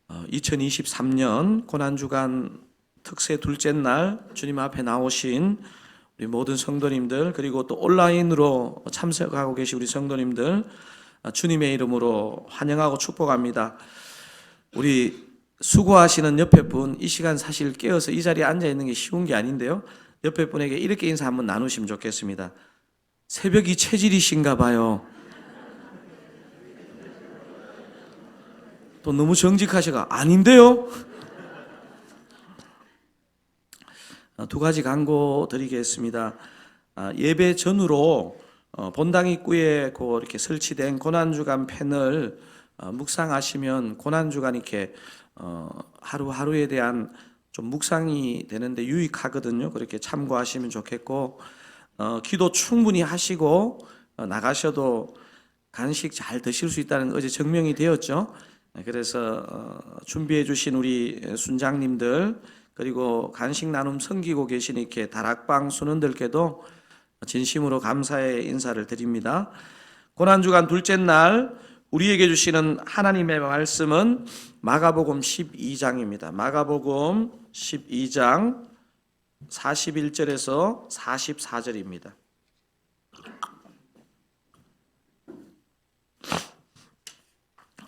2023년 고난주간 특세 둘째 날 주님 앞에 나오신 우리 모든 성도님들, 그리고 또 온라인으로 참석하고 계신 우리 성도님들 주님의 이름으로 환영하고 축복합니다. 우리 수고하시는 옆에 분, 이 시간 사실 깨어서 이 자리에 앉아 있는 게 쉬운 게 아닌데요, 옆에 분에게 이렇게 인사 한번 나누시면 좋겠습니다. 새벽이 체질이신가 봐요. 또 너무 정직하셔가 아닌데요? 두 가지 광고 드리겠습니다. 예배 전후로 본당 입구에 이렇게 설치된 고난주간 패널 묵상하시면 고난주간 이렇게 하루하루에 대한 좀 묵상이 되는데 유익하거든요. 그렇게 참고하시면 좋겠고, 기도 충분히 하시고 나가셔도 간식 잘 드실 수 있다는 어제 증명이 되었죠. 그래서 준비해 주신 우리 순장님들, 그리고 간식 나눔 섬기고 계신 이렇게 다락방 순원들께도 진심으로 감사의 인사를 드립니다. 고난주간 둘째 날 우리에게 주시는 하나님의 말씀은 마가복음 12장입니다. 마가복음 12장 41절에서 44절입니다.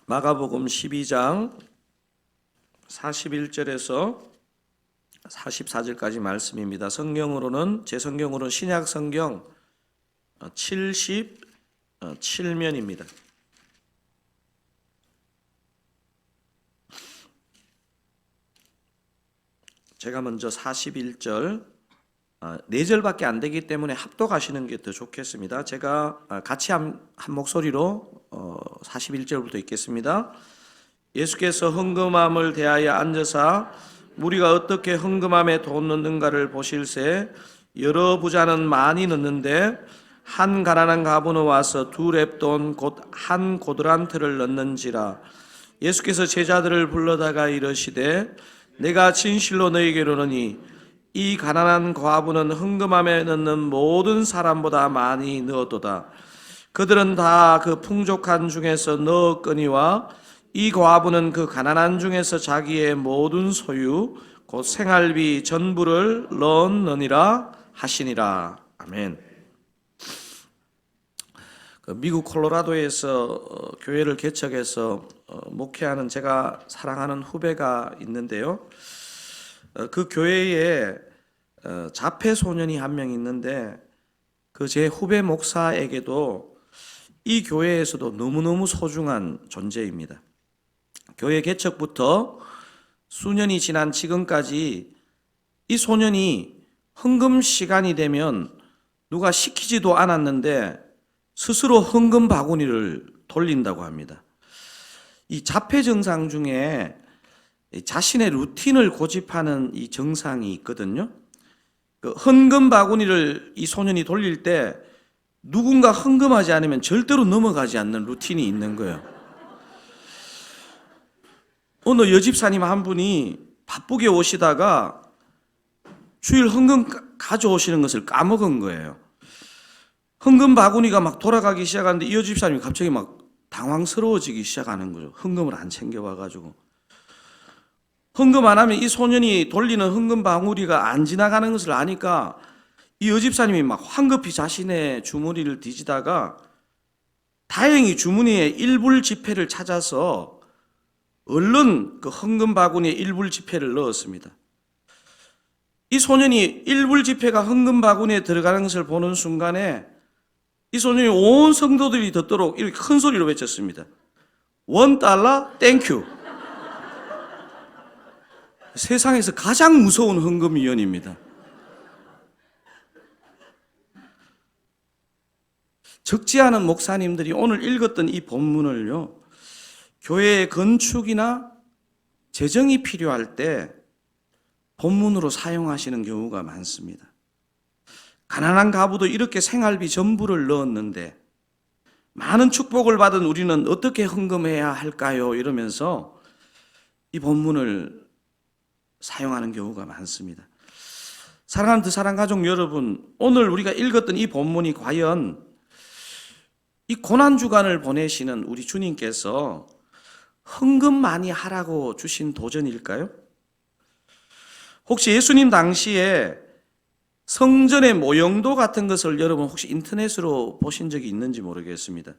마가복음 12장 41절에서 44절까지 말씀입니다. 성경으로는, 제 성경으로는 신약 성경 77면입니다. 제가 먼저 41절, 4절밖에 안 되기 때문에 합독하시는 게 더 좋겠습니다. 제가 같이 한 목소리로 41절부터 읽겠습니다. 예수께서 헌금함을 대하여 앉으사 무리가 어떻게 헌금함에 돈 넣는가를 보실새 여러 부자는 많이 넣는데 한 가난한 가부는 와서 2렙돈 곧 한 고드란트를 넣는지라. 예수께서 제자들을 불러다가 이르시되 내가 진실로 너희에게 이르노니 이 가난한 과부는 헌금함에 넣는 모든 사람보다 많이 넣었도다. 그들은 다 그 풍족한 중에서 넣었거니와 이 과부는 그 가난한 중에서 자기의 모든 소유 곧 생활비 전부를 넣었느니라 하시니라. 아멘. 미국 콜로라도에서 교회를 개척해서 목회하는 제가 사랑하는 후배가 있는데요, 그 교회에 자폐 소년이 한 명 있는데 그 제 후배 목사에게도 이 교회에서도 너무너무 소중한 존재입니다. 교회 개척부터 수년이 지난 지금까지 이 소년이 헌금 시간이 되면 누가 시키지도 않았는데 스스로 헌금 바구니를 돌린다고 합니다. 이 자폐 증상 중에 자신의 루틴을 고집하는 이 증상이 있거든요. 그 헌금 바구니를 이 소년이 돌릴 때 누군가 헌금하지 않으면 절대로 넘어가지 않는 루틴이 있는 거예요. 어느 여집사님 한 분이 바쁘게 오시다가 주일 헌금 가져오시는 것을 까먹은 거예요. 헌금 바구니가 막 돌아가기 시작하는데 이 여집사님이 갑자기 막 당황스러워지기 시작하는 거죠. 헌금을 안 챙겨와가지고. 헌금 안 하면 이 소년이 돌리는 헌금 바구니가 안 지나가는 것을 아니까 이 여집사님이 막 황급히 자신의 주머니를 뒤지다가 다행히 주머니에 일불지폐를 찾아서 얼른 그 헌금 바구니에 일불지폐를 넣었습니다. 이 소년이 일불지폐가 헌금 바구니에 들어가는 것을 보는 순간에 이 소년이 온 성도들이 듣도록 이렇게 큰 소리로 외쳤습니다. $1 땡큐. 세상에서 가장 무서운 헌금위원입니다. 적지 않은 목사님들이 오늘 읽었던 이 본문을요, 교회의 건축이나 재정이 필요할 때 본문으로 사용하시는 경우가 많습니다. 가난한 가부도 이렇게 생활비 전부를 넣었는데 많은 축복을 받은 우리는 어떻게 헌금해야 할까요? 이러면서 이 본문을 사용하는 경우가 많습니다. 사랑하는 드사랑 가족 여러분, 오늘 우리가 읽었던 이 본문이 과연 이 고난주간을 보내시는 우리 주님께서 헌금 많이 하라고 주신 도전일까요? 혹시 예수님 당시에 성전의 모형도 같은 것을 여러분 혹시 인터넷으로 보신 적이 있는지 모르겠습니다.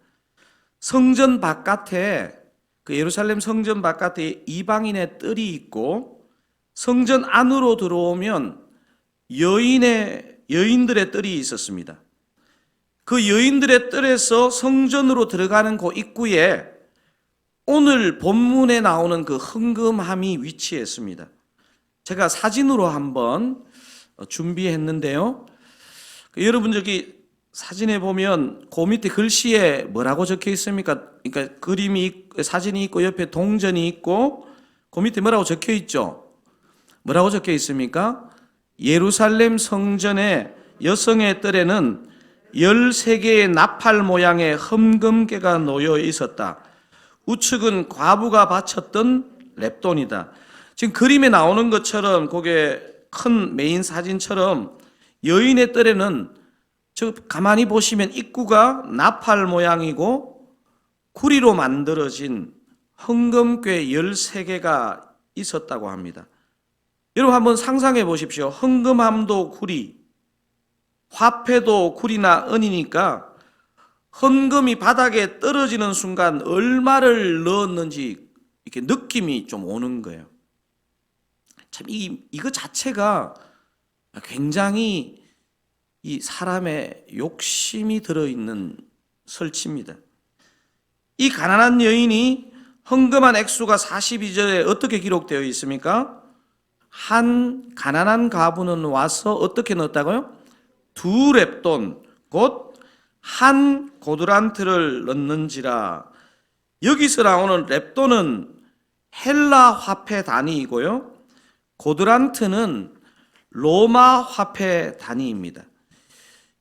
성전 바깥에, 그 예루살렘 성전 바깥에 이방인의 뜰이 있고, 성전 안으로 들어오면 여인들의 뜰이 있었습니다. 그 여인들의 뜰에서 성전으로 들어가는 그 입구에 오늘 본문에 나오는 그 헌금함이 위치했습니다. 제가 사진으로 한번 준비했는데요. 여러분 저기 사진에 보면 그 밑에 글씨에 뭐라고 적혀 있습니까? 그러니까 사진이 있고 옆에 동전이 있고 그 밑에 뭐라고 적혀 있죠? 뭐라고 적혀 있습니까? 예루살렘 성전의 여성의 뜰에는 13개의 나팔 모양의 헌금괴가 놓여 있었다. 우측은 과부가 바쳤던 렙돈이다. 지금 그림에 나오는 것처럼 그게 큰 메인 사진처럼 여인의 뜰에는 저 가만히 보시면 입구가 나팔 모양이고 구리로 만들어진 헌금괴 13개가 있었다고 합니다. 여러분 한번 상상해 보십시오. 헌금함도 구리, 화폐도 구리나 은이니까 헌금이 바닥에 떨어지는 순간 얼마를 넣었는지 이렇게 느낌이 좀 오는 거예요. 참 이거 자체가 굉장히 이 사람의 욕심이 들어있는 설치입니다. 이 가난한 여인이 헌금한 액수가 42절에 어떻게 기록되어 있습니까? 한 가난한 과부는 와서 어떻게 넣었다고요? 2렙돈, 곧 한 고드란트를 넣는지라. 여기서 나오는 렙돈은 헬라 화폐 단위이고요, 고드란트는 로마 화폐 단위입니다.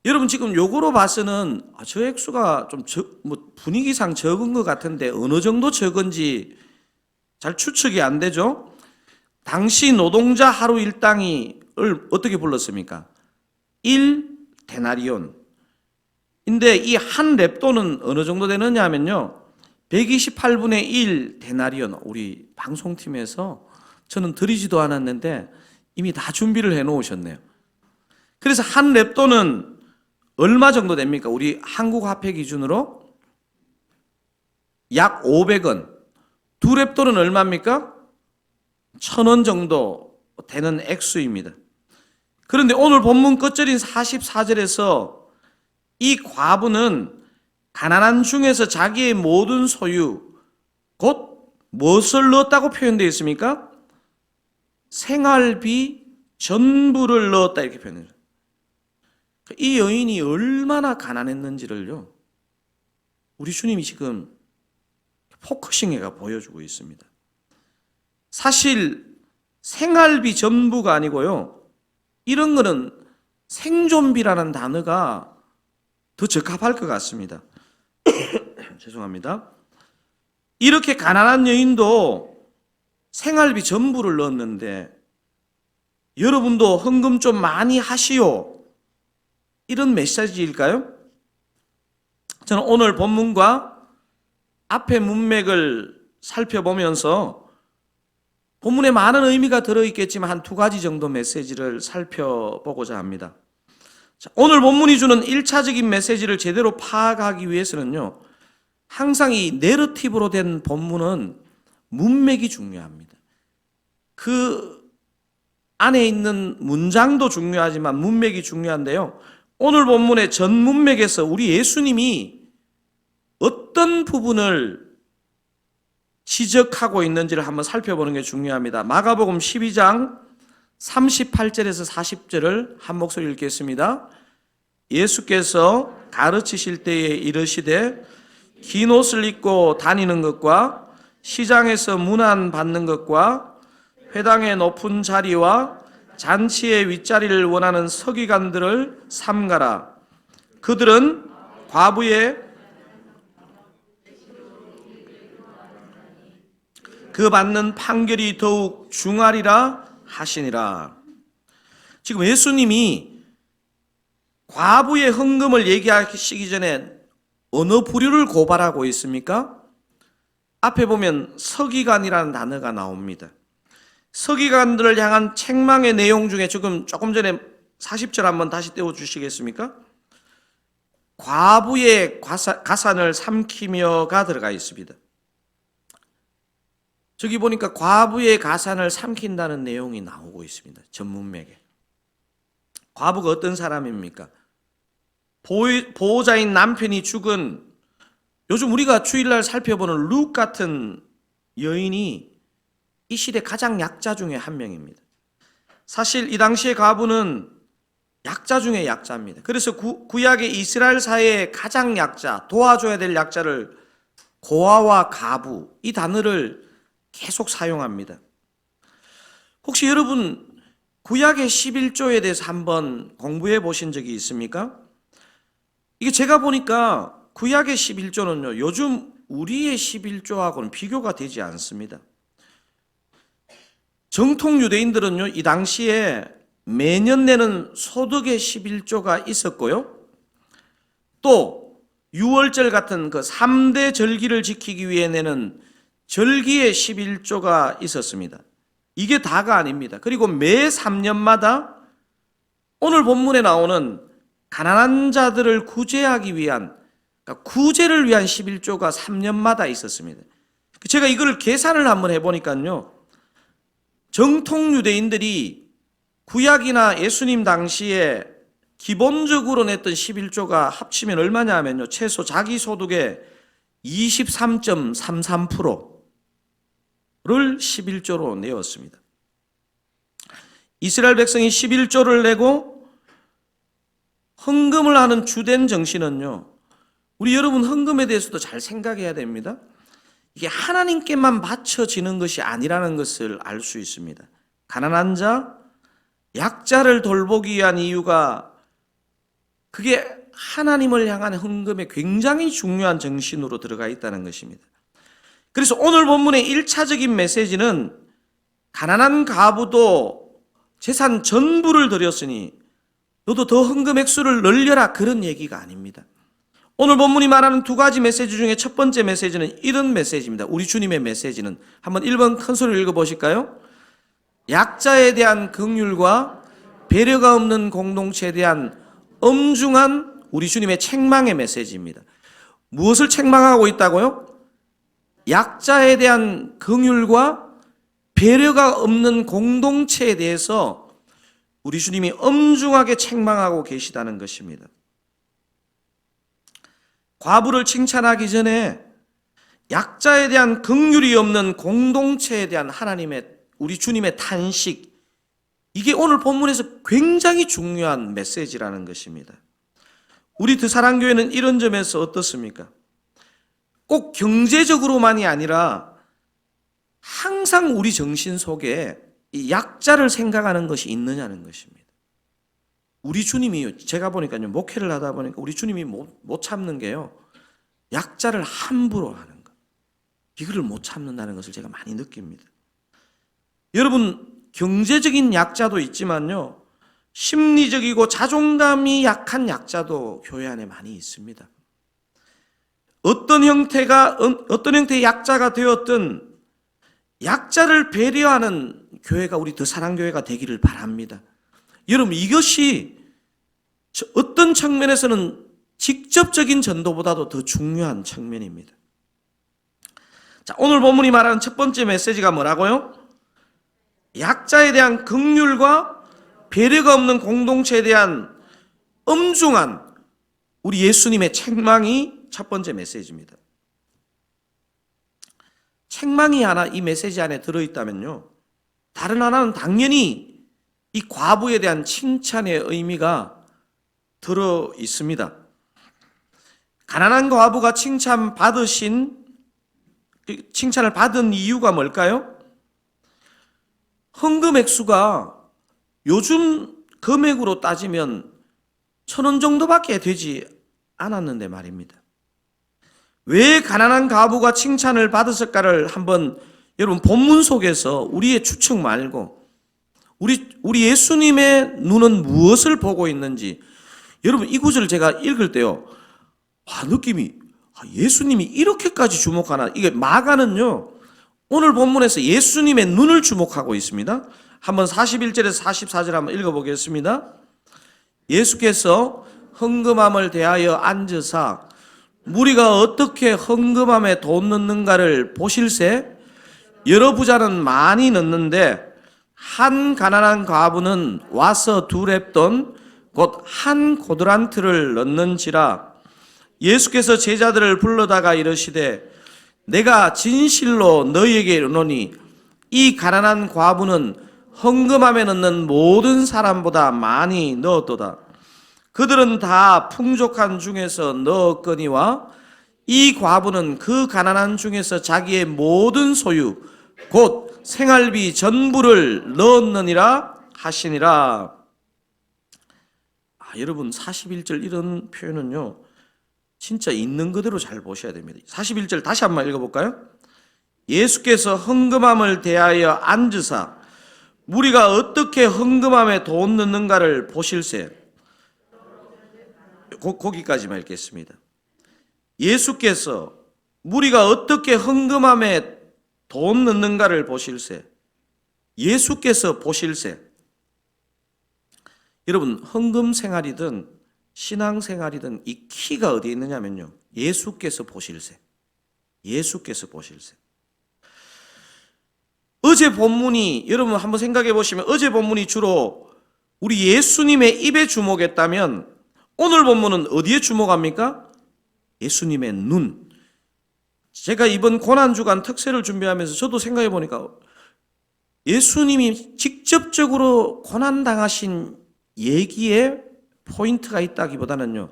여러분 지금 요거로 봐서는 저 액수가 좀 분위기상 적은 것 같은데 어느 정도 적은지 잘 추측이 안 되죠? 당시 노동자 하루 일당을 어떻게 불렀습니까? 1데나리온. 근데 이 한 렙돈은 어느 정도 되느냐 하면요, 128분의 1 데나리온. 우리 방송팀에서 저는 드리지도 않았는데 이미 다 준비를 해 놓으셨네요. 그래서 한 렙돈은 얼마 정도 됩니까? 우리 한국 화폐 기준으로 약 500원. 2렙돈은 얼마입니까? 1,000원 정도 되는 액수입니다. 그런데 오늘 본문 끝절인 44절에서 이 과부는 가난한 중에서 자기의 모든 소유, 곧 무엇을 넣었다고 표현되어 있습니까? 생활비 전부를 넣었다 이렇게 표현해요. 이 여인이 얼마나 가난했는지를요, 우리 주님이 지금 포커싱해가 보여주고 있습니다. 사실 생활비 전부가 아니고요, 이런 거는 생존비라는 단어가 더 적합할 것 같습니다. 죄송합니다. 이렇게 가난한 여인도 생활비 전부를 넣었는데 여러분도 헌금 좀 많이 하시오, 이런 메시지일까요? 저는 오늘 본문과 앞의 문맥을 살펴보면서 본문에 많은 의미가 들어있겠지만 한 2가지 정도 메시지를 살펴보고자 합니다. 오늘 본문이 주는 1차적인 메시지를 제대로 파악하기 위해서는요, 항상 이 내러티브로 된 본문은 문맥이 중요합니다. 그 안에 있는 문장도 중요하지만 문맥이 중요한데요, 오늘 본문의 전 문맥에서 우리 예수님이 어떤 부분을 지적하고 있는지를 한번 살펴보는 게 중요합니다. 마가복음 12장 38절에서 40절을 한 목소리 읽겠습니다. 예수께서 가르치실 때에 이르시되 긴 옷을 입고 다니는 것과 시장에서 문안 받는 것과 회당의 높은 자리와 잔치의 윗자리를 원하는 서기관들을 삼가라. 그들은 과부의 그 받는 판결이 더욱 중하리라 하시니라. 지금 예수님이 과부의 헌금을 얘기하시기 전에 어느 부류를 고발하고 있습니까? 앞에 보면 서기관이라는 단어가 나옵니다. 서기관들을 향한 책망의 내용 중에 지금 조금 전에 40절 한번 다시 떼어주시겠습니까? 과부의 가산을 삼키며가 들어가 있습니다. 저기 보니까 과부의 가산을 삼킨다는 내용이 나오고 있습니다. 전문맥에. 과부가 어떤 사람입니까? 보호자인 남편이 죽은, 요즘 우리가 주일날 살펴보는 룩 같은 여인이 이 시대 가장 약자 중에 한 명입니다. 사실 이 당시의 과부는 약자 중에 약자입니다. 그래서 구약의 이스라엘 사회의 가장 약자, 도와줘야 될 약자를 고아와 가부, 이 단어를 계속 사용합니다. 혹시 여러분 구약의 11조에 대해서 한번 공부해 보신 적이 있습니까? 이게 제가 보니까 구약의 11조는요, 요즘 우리의 11조하고는 비교가 되지 않습니다. 정통 유대인들은요, 이 당시에 매년 내는 소득의 11조가 있었고요, 또 6월절 같은 그 3대 절기를 지키기 위해 내는 절기의 11조가 있었습니다. 이게 다가 아닙니다. 그리고 매 3년마다 오늘 본문에 나오는 가난한 자들을 구제하기 위한, 그러니까 구제를 위한 11조가 3년마다 있었습니다. 제가 이걸 계산을 한번 해보니까요, 정통 유대인들이 구약이나 예수님 당시에 기본적으로 냈던 11조가 합치면 얼마냐 하면요, 최소 자기 소득의 23.33%를 11조로 내었습니다. 이스라엘 백성이 11조를 내고 헌금을 하는 주된 정신은요, 우리 여러분 헌금에 대해서도 잘 생각해야 됩니다. 이게 하나님께만 바쳐지는 것이 아니라는 것을 알 수 있습니다. 가난한 자, 약자를 돌보기 위한 이유가, 그게 하나님을 향한 헌금의 굉장히 중요한 정신으로 들어가 있다는 것입니다. 그래서 오늘 본문의 1차적인 메시지는 가난한 과부도 재산 전부를 드렸으니 너도 더 헌금 액수를 늘려라, 그런 얘기가 아닙니다. 오늘 본문이 말하는 두 가지 메시지 중에 첫 번째 메시지는 이런 메시지입니다. 우리 주님의 메시지는 한번 1번 큰 소리로 읽어보실까요? 약자에 대한 긍휼과 배려가 없는 공동체에 대한 엄중한 우리 주님의 책망의 메시지입니다. 무엇을 책망하고 있다고요? 약자에 대한 긍휼과 배려가 없는 공동체에 대해서 우리 주님이 엄중하게 책망하고 계시다는 것입니다. 과부를 칭찬하기 전에 약자에 대한 긍휼이 없는 공동체에 대한 하나님의, 우리 주님의 탄식, 이게 오늘 본문에서 굉장히 중요한 메시지라는 것입니다. 우리 드사랑교회는 이런 점에서 어떻습니까? 꼭 경제적으로만이 아니라 항상 우리 정신 속에 이 약자를 생각하는 것이 있느냐는 것입니다. 우리 주님이, 제가 보니까요, 목회를 하다 보니까 우리 주님이 못 참는 게요, 약자를 함부로 하는 것, 이거를 못 참는다는 것을 제가 많이 느낍니다. 여러분, 경제적인 약자도 있지만요, 심리적이고 자존감이 약한 약자도 교회 안에 많이 있습니다. 어떤 형태의 약자가 되었든 약자를 배려하는 교회가 우리 더사랑교회가 되기를 바랍니다. 여러분, 이것이 어떤 측면에서는 직접적인 전도보다도 더 중요한 측면입니다. 자, 오늘 본문이 말하는 첫 번째 메시지가 뭐라고요? 약자에 대한 긍휼과 배려가 없는 공동체에 대한 엄중한 우리 예수님의 책망이 첫 번째 메시지입니다. 책망이 하나 이 메시지 안에 들어있다면요, 다른 하나는 당연히 이 과부에 대한 칭찬의 의미가 들어 있습니다. 가난한 과부가 칭찬을 받은 이유가 뭘까요? 헌금 액수가 요즘 금액으로 따지면 1,000원 정도밖에 되지 않았는데 말입니다. 왜 가난한 과부가 칭찬을 받았을까를 한번 여러분 본문 속에서 우리의 추측 말고 우리 예수님의 눈은 무엇을 보고 있는지, 여러분 이 구절을 제가 읽을 때요, 느낌이 예수님이 이렇게까지 주목하나? 이게 마가는요, 오늘 본문에서 예수님의 눈을 주목하고 있습니다. 한번 41절에서 44절 한번 읽어보겠습니다. 예수께서 헌금함을 대하여 앉으사 무리가 어떻게 헌금함에 돈 넣는가를 보실세 여러 부자는 많이 넣는데 한 가난한 과부는 와서 2렙돈 곧 한 고드란트를 넣는지라. 예수께서 제자들을 불러다가 이르시되 내가 진실로 너희에게 이르노니 이 가난한 과부는 헌금함에 넣는 모든 사람보다 많이 넣었도다. 그들은 다 풍족한 중에서 넣었거니와 이 과부는 그 가난한 중에서 자기의 모든 소유 곧 생활비 전부를 넣었느니라 하시니라. 여러분 41절 이런 표현은요 진짜 있는 그대로 잘 보셔야 됩니다. 41절 다시 한번 읽어볼까요? 예수께서 헌금함을 대하여 앉으사 무리가 어떻게 헌금함에 돈 넣는가를 보실세. 거기까지만 읽겠습니다. 예수께서 무리가 어떻게 헌금함에 돈 넣는가를 보실세. 예수께서 보실세. 여러분 헌금 생활이든 신앙 생활이든 이 키가 어디에 있느냐면요, 예수께서 보실세. 예수께서 보실세. 어제 본문이, 여러분 한번 생각해 보시면 어제 본문이 주로 우리 예수님의 입에 주목했다면 오늘 본문은 어디에 주목합니까? 예수님의 눈. 제가 이번 고난주간 특세를 준비하면서 저도 생각해 보니까 예수님이 직접적으로 고난당하신 얘기에 포인트가 있다기보다는요,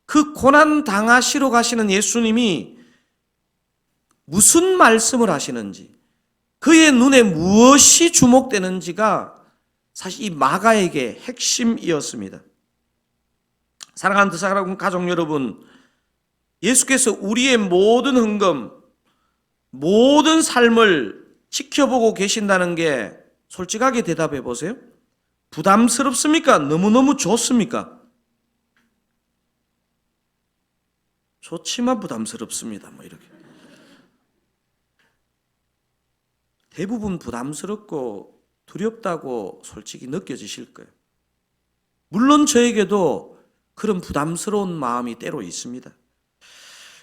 그 고난당하시러 가시는 예수님이 무슨 말씀을 하시는지, 그의 눈에 무엇이 주목되는지가 사실 이 마가에게 핵심이었습니다. 사랑하는 사랑하는 가족 여러분, 예수께서 우리의 모든 헌금, 모든 삶을 지켜보고 계신다는 게 솔직하게 대답해 보세요. 부담스럽습니까? 너무너무 좋습니까? 좋지만 부담스럽습니다. 이렇게. 대부분 부담스럽고 두렵다고 솔직히 느껴지실 거예요. 물론 저에게도 그런 부담스러운 마음이 때로 있습니다.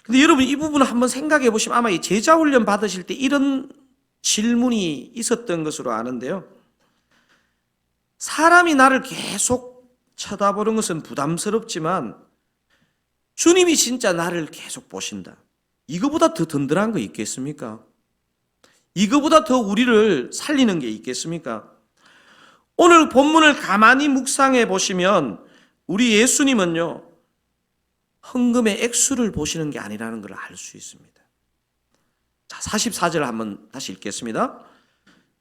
근데 여러분 이 부분을 한번 생각해 보시면 아마 이 제자훈련 받으실 때 이런 질문이 있었던 것으로 아는데요. 사람이 나를 계속 쳐다보는 것은 부담스럽지만 주님이 진짜 나를 계속 보신다. 이거보다 더 든든한 거 있겠습니까? 이거보다 더 우리를 살리는 게 있겠습니까? 오늘 본문을 가만히 묵상해 보시면 우리 예수님은요, 헌금의 액수를 보시는 게 아니라는 걸 알 수 있습니다. 자, 44절 한번 다시 읽겠습니다.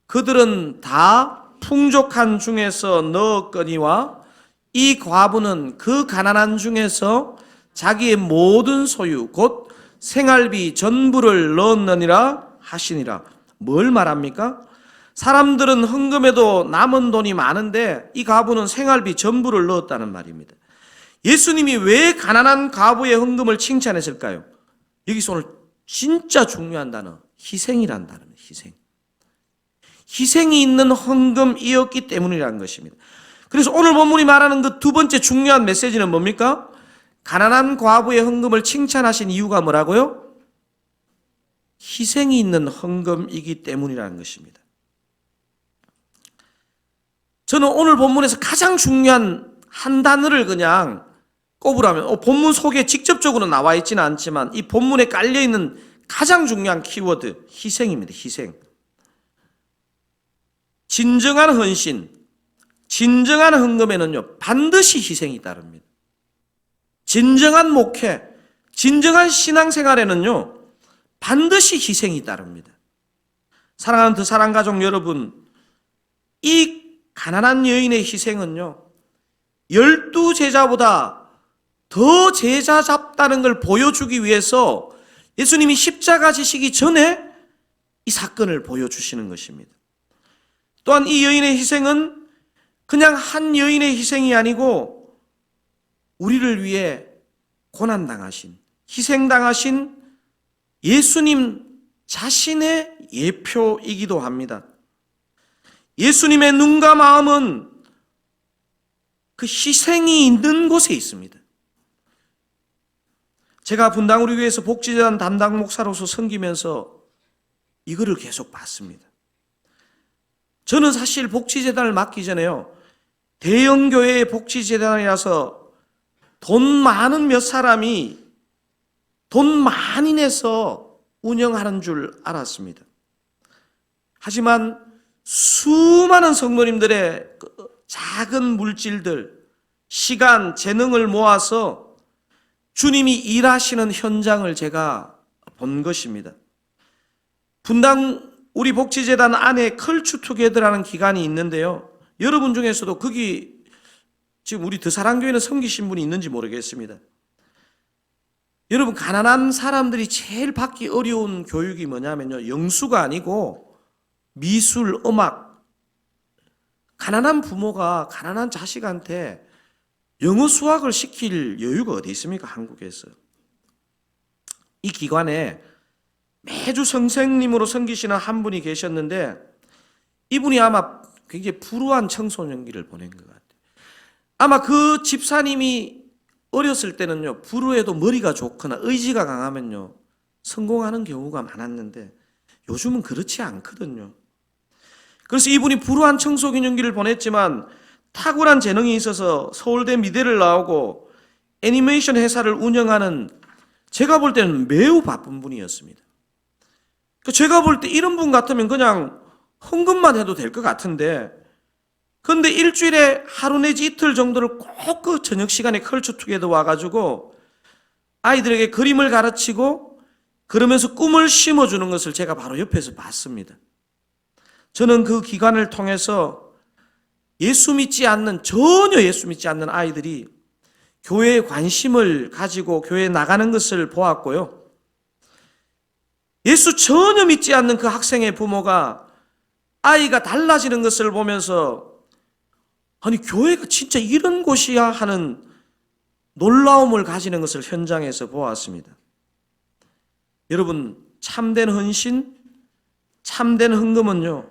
그들은 다 풍족한 중에서 넣었거니와 이 과부는 그 가난한 중에서 자기의 모든 소유 곧 생활비 전부를 넣었느니라 하시니라. 뭘 말합니까? 사람들은 헌금에도 남은 돈이 많은데 이 과부는 생활비 전부를 넣었다는 말입니다. 예수님이 왜 가난한 과부의 헌금을 칭찬했을까요? 여기서 오늘 진짜 중요한 단어, 희생이란 단어입니다. 희생. 희생이 있는 헌금이었기 때문이라는 것입니다. 그래서 오늘 본문이 말하는 그 두 번째 중요한 메시지는 뭡니까? 가난한 과부의 헌금을 칭찬하신 이유가 뭐라고요? 희생이 있는 헌금이기 때문이라는 것입니다. 저는 오늘 본문에서 가장 중요한 한 단어를 그냥 꼽으라면, 본문 속에 직접적으로 나와 있지는 않지만 이 본문에 깔려있는 가장 중요한 키워드, 희생입니다. 희생. 진정한 헌신, 진정한 헌금에는요 반드시 희생이 따릅니다. 진정한 목회, 진정한 신앙생활에는요 반드시 희생이 따릅니다. 사랑하는 사랑가족 여러분, 이 가난한 여인의 희생은요 12제자보다 더 제자 잡다는 걸 보여주기 위해서 예수님이 십자가 지시기 전에 이 사건을 보여주시는 것입니다. 또한 이 여인의 희생은 그냥 한 여인의 희생이 아니고 우리를 위해 고난당하신 희생당하신 예수님 자신의 예표이기도 합니다. 예수님의 눈과 마음은 그 희생이 있는 곳에 있습니다. 제가 분당 우리 교회에서 복지재단 담당 목사로서 섬기면서 이거를 계속 봤습니다. 저는 사실 복지재단을 맡기 전에요, 대형 교회의 복지재단이라서 돈 많은 몇 사람이 돈 많이 내서 운영하는 줄 알았습니다. 하지만 수많은 성도님들의 작은 물질들, 시간, 재능을 모아서 주님이 일하시는 현장을 제가 본 것입니다. 분당 우리 복지재단 안에 컬추투게더라는 기관이 있는데요, 여러분 중에서도 거기 지금 우리 드사랑교회는 섬기신 분이 있는지 모르겠습니다. 여러분, 가난한 사람들이 제일 받기 어려운 교육이 뭐냐면요, 영수가 아니고 미술, 음악. 가난한 부모가 가난한 자식한테 영어 수학을 시킬 여유가 어디 있습니까, 한국에서. 이 기관에 매주 선생님으로 섬기시는 한 분이 계셨는데, 이분이 아마 굉장히 불우한 청소년기를 보낸 것 같아요. 아마 그 집사님이 어렸을 때는요, 불우해도 머리가 좋거나 의지가 강하면요 성공하는 경우가 많았는데 요즘은 그렇지 않거든요. 그래서 이분이 불우한 청소년기를 보냈지만 탁월한 재능이 있어서 서울대 미대를 나오고 애니메이션 회사를 운영하는, 제가 볼 때는 매우 바쁜 분이었습니다. 제가 볼 때 이런 분 같으면 그냥 헌금만 해도 될 것 같은데, 그런데 일주일에 하루 내지 이틀 정도를 꼭 그 저녁 시간에 컬처투게더 와가지고 아이들에게 그림을 가르치고 그러면서 꿈을 심어주는 것을 제가 바로 옆에서 봤습니다. 저는 그 기관을 통해서 전혀 예수 믿지 않는 아이들이 교회에 관심을 가지고 교회에 나가는 것을 보았고요, 예수 전혀 믿지 않는 그 학생의 부모가 아이가 달라지는 것을 보면서 아니, 교회가 진짜 이런 곳이야 하는 놀라움을 가지는 것을 현장에서 보았습니다. 여러분, 참된 헌신, 참된 헌금은요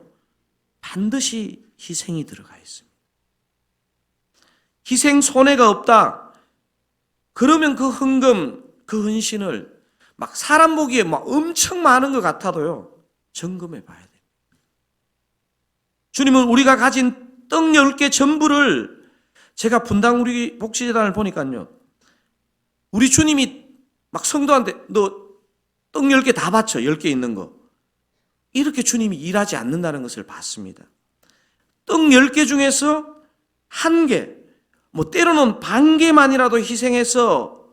반드시 희생이 들어가 있습니다. 희생 손해가 없다 그러면 그 헌금, 그 헌신을 막 사람 보기에 막 엄청 많은 것 같아도요 점검해 봐야 돼요. 주님은 우리가 가진 떡 10개 전부를, 제가 분당 우리 복지재단을 보니까요, 우리 주님이 막 성도한테 너 떡 10개 다 바쳐, 10개 있는 거. 이렇게 주님이 일하지 않는다는 것을 봤습니다. 떡 10개 중에서 1개, 뭐 때로는 반 개만이라도 희생해서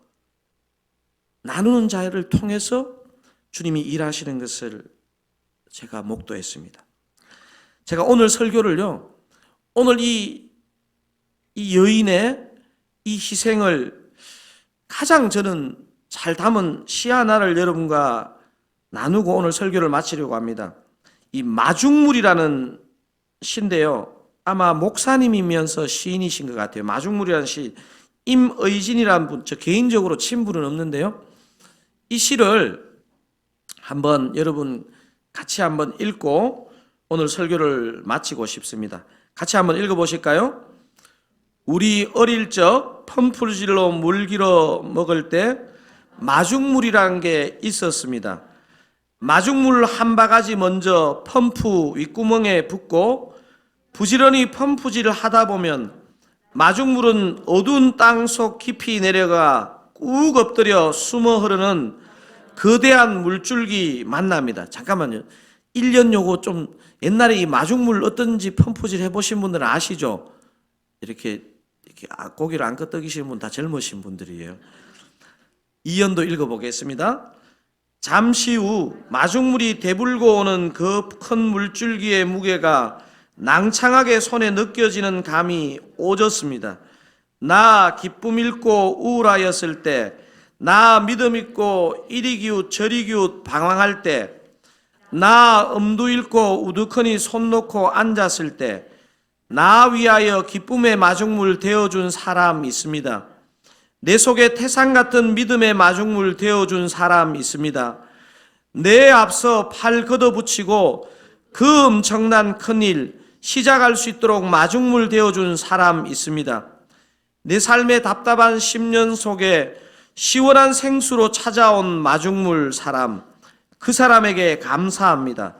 나누는 자를 통해서 주님이 일하시는 것을 제가 목도했습니다. 제가 오늘 설교를요, 오늘 이 여인의 이 희생을 가장 저는 잘 담은 시 하나를 여러분과 나누고 오늘 설교를 마치려고 합니다. 이 마중물이라는 시인데요, 아마 목사님이면서 시인이신 것 같아요. 마중물이라는 시, 임의진이라는 분, 저 개인적으로 친분은 없는데요, 이 시를 한번 여러분 같이 한번 읽고 오늘 설교를 마치고 싶습니다. 같이 한번 읽어보실까요? 우리 어릴 적 펌프질로 물 길어 먹을 때 마중물이라는 게 있었습니다. 마중물 한 바가지 먼저 펌프 윗구멍에 붓고 부지런히 펌프질을 하다 보면 마중물은 어두운 땅속 깊이 내려가 꾹 엎드려 숨어 흐르는 거대한 물줄기 만납니다. 잠깐만요. 1년 요거 좀, 옛날에 이 마중물 어떤지 펌프질 해보신 분들은 아시죠? 이렇게 고기를 안 끄떡이시는 분 다 젊으신 분들이에요. 2연도 읽어보겠습니다. 잠시 후 마중물이 대불고 오는 그 큰 물줄기의 무게가 낭창하게 손에 느껴지는 감이 오졌습니다. 나 기쁨 잃고 우울하였을 때, 나 믿음 잃고 이리 기웃 저리 기웃 방황할 때, 나 엄두 잃고 우두커니 손 놓고 앉았을 때, 나 위하여 기쁨의 마중물 되어준 사람 있습니다. 내 속에 태산 같은 믿음의 마중물 되어준 사람 있습니다. 내 앞서 팔 걷어붙이고 그 엄청난 큰일 시작할 수 있도록 마중물 되어준 사람 있습니다. 내 삶의 답답한 10년 속에 시원한 생수로 찾아온 마중물 사람, 그 사람에게 감사합니다.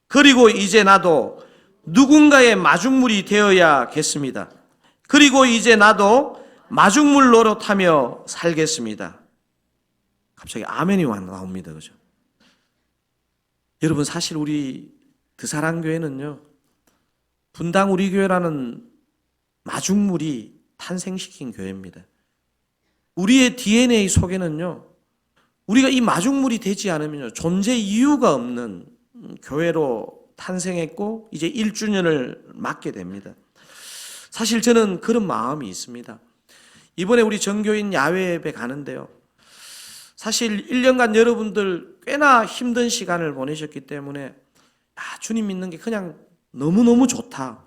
그리고 이제 나도 누군가의 마중물이 되어야겠습니다. 그리고 이제 나도 마중물 노릇하며 살겠습니다. 갑자기 아멘이 나옵니다. 그죠? 여러분, 사실 우리 드사랑교회는요, 분당 우리 교회라는 마중물이 탄생시킨 교회입니다. 우리의 DNA 속에는요, 우리가 이 마중물이 되지 않으면요, 존재 이유가 없는 교회로 탄생했고 이제 1주년을 맞게 됩니다. 사실 저는 그런 마음이 있습니다. 이번에 우리 전교인 야외 예배 가는데요, 사실 1년간 여러분들 꽤나 힘든 시간을 보내셨기 때문에 주님 믿는 게 그냥 너무너무 좋다,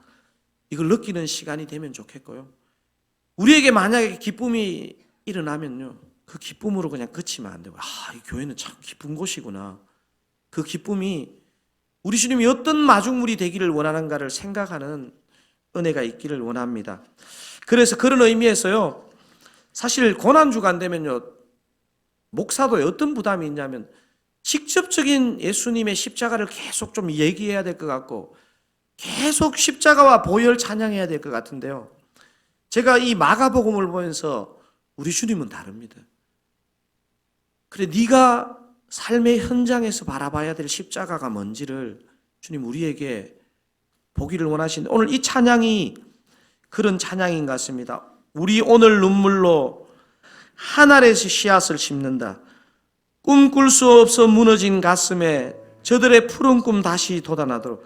이걸 느끼는 시간이 되면 좋겠고요. 우리에게 만약에 기쁨이 일어나면요, 그 기쁨으로 그냥 그치면 안 되고, 이 교회는 참 기쁜 곳이구나, 그 기쁨이 우리 주님이 어떤 마중물이 되기를 원하는가를 생각하는 은혜가 있기를 원합니다. 그래서 그런 의미에서요, 사실 고난주간 되면요, 목사도에 어떤 부담이 있냐면 직접적인 예수님의 십자가를 계속 좀 얘기해야 될 것 같고 계속 십자가와 보혈 찬양해야 될 것 같은데요, 제가 이 마가복음을 보면서 우리 주님은 다릅니다. 그래, 네가 삶의 현장에서 바라봐야 될 십자가가 뭔지를 주님 우리에게 보기를 원하시는데, 오늘 이 찬양이 그런 찬양인 것 같습니다. 우리 오늘 눈물로 하늘에서 씨앗을 심는다. 꿈꿀 수 없어 무너진 가슴에 저들의 푸른 꿈 다시 돋아나도록.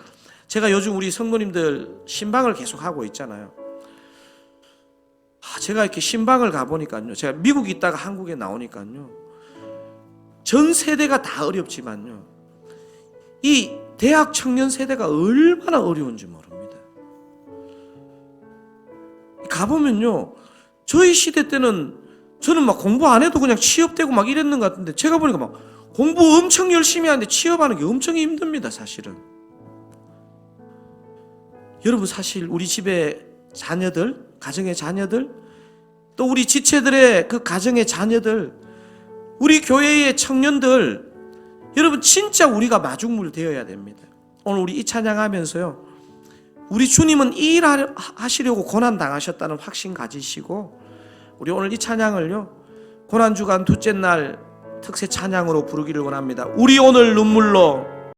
제가 요즘 우리 성도님들 신방을 계속 하고 있잖아요. 제가 이렇게 신방을 가보니까요, 제가 미국에 있다가 한국에 나오니까요, 전 세대가 다 어렵지만요, 이 대학 청년 세대가 얼마나 어려운지 모릅니다. 가보면요, 저희 시대 때는 저는 막 공부 안 해도 그냥 취업되고 막 이랬는 것 같은데, 제가 보니까 막 공부 엄청 열심히 하는데 취업하는 게 엄청 힘듭니다, 사실은. 여러분, 사실 우리 집의 자녀들, 가정의 자녀들, 또 우리 지체들의 그 가정의 자녀들, 우리 교회의 청년들, 여러분 진짜 우리가 마중물 되어야 됩니다. 오늘 우리 이 찬양하면서요, 우리 주님은 이 일 하시려고 고난 당하셨다는 확신 가지시고, 우리 오늘 이 찬양을요, 고난주간 둘째 날 특세 찬양으로 부르기를 원합니다. 우리 오늘 눈물로